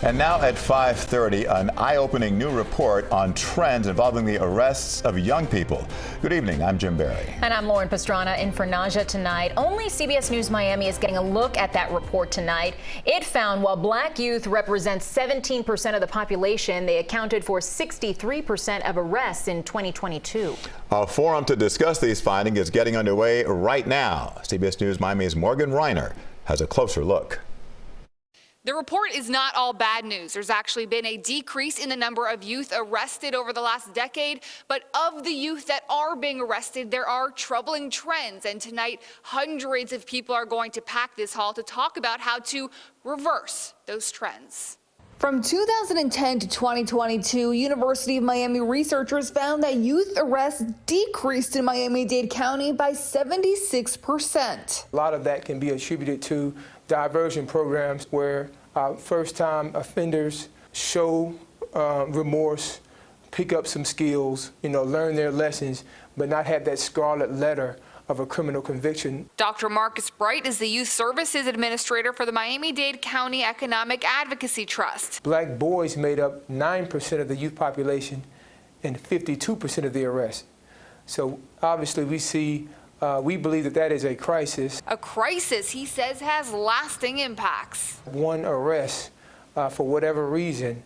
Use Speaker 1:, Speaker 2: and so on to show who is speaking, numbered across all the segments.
Speaker 1: And now at 5:30, an eye-opening new report on trends involving the arrests of young people. Good evening, I'm Jim Barry.
Speaker 2: And I'm Lauren Pastrana in for Naja tonight. Only CBS News Miami is getting a look at that report tonight. It found while black youth represent 17% of the population, they accounted for 63% of arrests in 2022.
Speaker 1: A forum to discuss these findings is getting underway right now. CBS News Miami's Morgan Reiner has a closer look.
Speaker 3: The report is not all bad news. There's actually been a decrease in the number of youth arrested over the last decade. But of the youth that are being arrested, there are troubling trends. And tonight, hundreds of people are going to pack this hall to talk about how to reverse those trends.
Speaker 4: From 2010 to 2022, University of Miami researchers found that youth arrests decreased in Miami-Dade County by 76%.
Speaker 5: A lot of that can be attributed to diversion programs where first-time offenders show remorse, pick up some skills, learn their lessons, but not have that scarlet letter of a criminal conviction.
Speaker 3: Dr. Marcus Bright is the Youth Services Administrator for the Miami-Dade County Economic Advocacy Trust.
Speaker 5: Black boys made up 9% of the youth population and 52% of the arrests. So obviously we believe that is a crisis.
Speaker 3: A crisis, he says, has lasting impacts.
Speaker 5: One arrest, for whatever reason,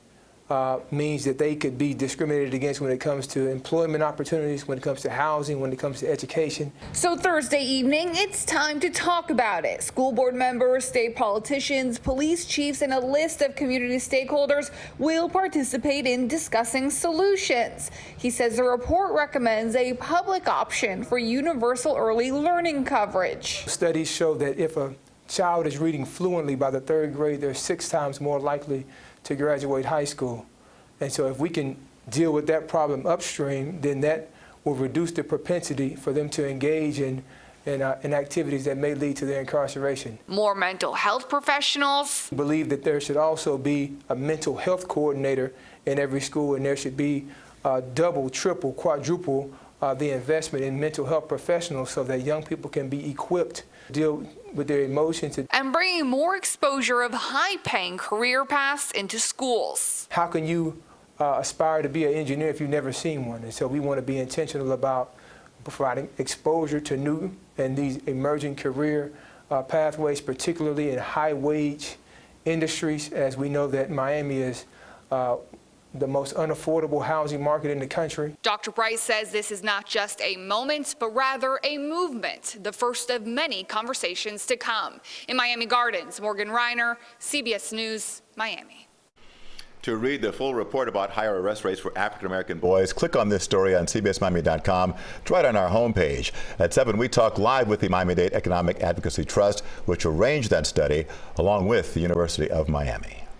Speaker 5: means that they could be discriminated against when it comes to employment opportunities, when it comes to housing, when it comes to education.
Speaker 4: So Thursday evening, it's time to talk about it. School board members, state politicians, police chiefs, and a list of community stakeholders will participate in discussing solutions. He says the report recommends a public option for universal early learning coverage.
Speaker 5: Studies show that if a child is reading fluently by the 3rd grade, they're 6 times more likely to graduate high school. And so if we can deal with that problem upstream, then that will reduce the propensity for them to engage in activities that may lead to their incarceration.
Speaker 3: More mental health professionals
Speaker 5: believe that there should also be a mental health coordinator in every school, and there should be double, triple, quadruple the investment in mental health professionals so that young people can be equipped to deal with their emotions.
Speaker 3: And bringing more exposure of high-paying career paths into schools.
Speaker 5: How can you aspire to be an engineer if you've never seen one? And so we want to be intentional about providing exposure to new and these emerging career pathways, particularly in high-wage industries, as we know that Miami is the most unaffordable housing market in the country.
Speaker 3: Dr. Bright says this is not just a moment, but rather a movement, the first of many conversations to come. In Miami Gardens, Morgan Reiner, CBS News, Miami.
Speaker 1: To read the full report about higher arrest rates for African-American boys, click on this story on CBSMiami.com. It's right on our homepage. At 7, we talk live with the Miami-Dade Economic Advocacy Trust, which arranged that study, along with the University of Miami.